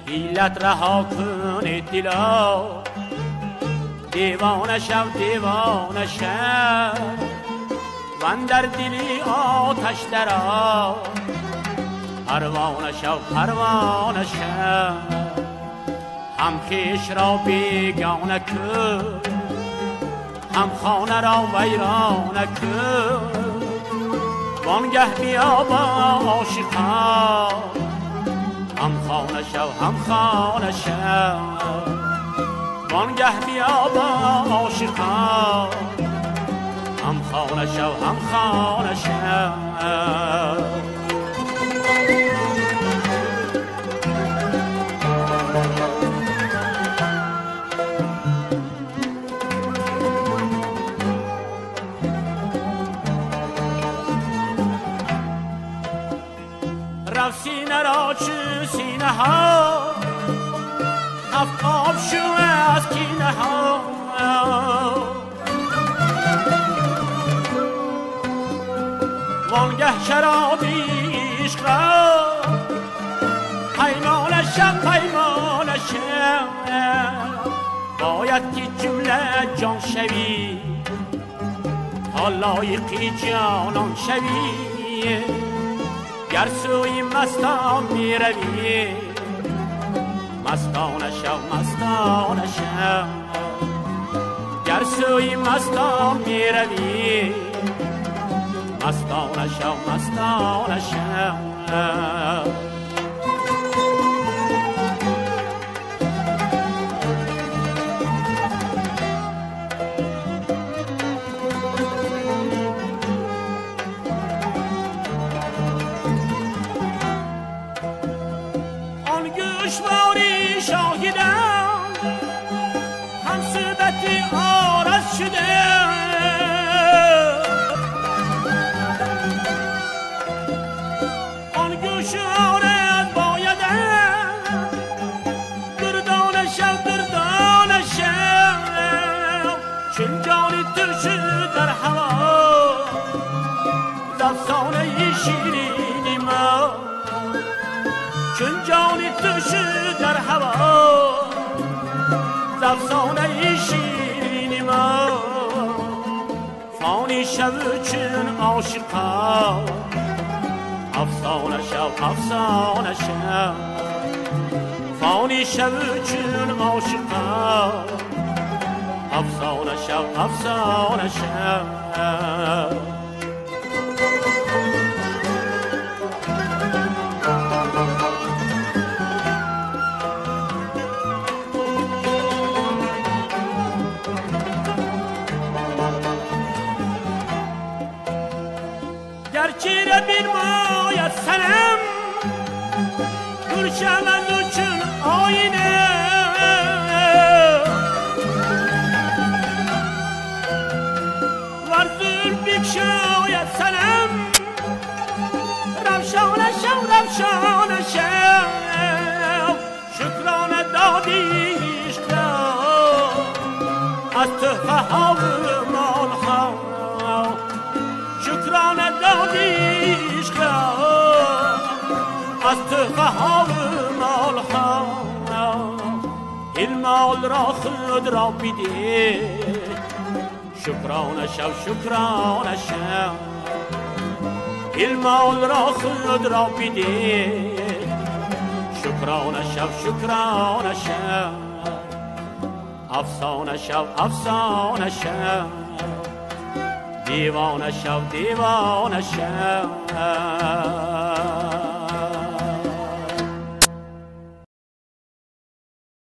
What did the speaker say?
حیلت رها کنید دلا، دیوانه شو دیوانه شو، من در دلی آتش درآ، پروانه شو پروانه شو. هم خویش را بیگانه کن، هم خانه را ویرانه کن، وانگه بیا با عاشقان، هم خانه شو هم خانه شو، وانگه بیا با عاشقان، هم خانه شو هم خانه شو. رفت سینه را چه سینه ها، آفتاب شو از کینه ها، وانگه شرابی عشق را، پیمانه شب پیمانه شب، باید که جمله جان شوی، تا لایقی جانان شوی، گر سوی مستان می روی، مستانه شو مستانه شو، گر سوی مستان می روی، مستانه شو مستانه شو. دشواری شاهدم، هم صدتی آرز شده، آن گوشواره بایدم، دردانه شو دردانه شو، چون جانی ترش در هوا، زفسانه شیرینی ما، چون جانی تشو در هوا، زفسانه شیرینی ما، فانی شو چون عاشقا، افسانه شو افسانه شو، فانی شو چون عاشقا، افسانه شو افسانه شو. گرچه بین ماید سنم، دور شود چون آینه، ورزون بکشاید سنم، روشانه شو روشانه شو، شکرانه دادی عشق را، از تحفه ها و مال ها، شکرانه دادی عشق را، از تحفه ها و مال ها، این مال را خود را بیده، شکرانه شو شکرانه شو، این مال را خود را بیده، شکرانه شو شکرانه شو، افسانه شو افسانه شو، دیوانه شو دیوانه شو.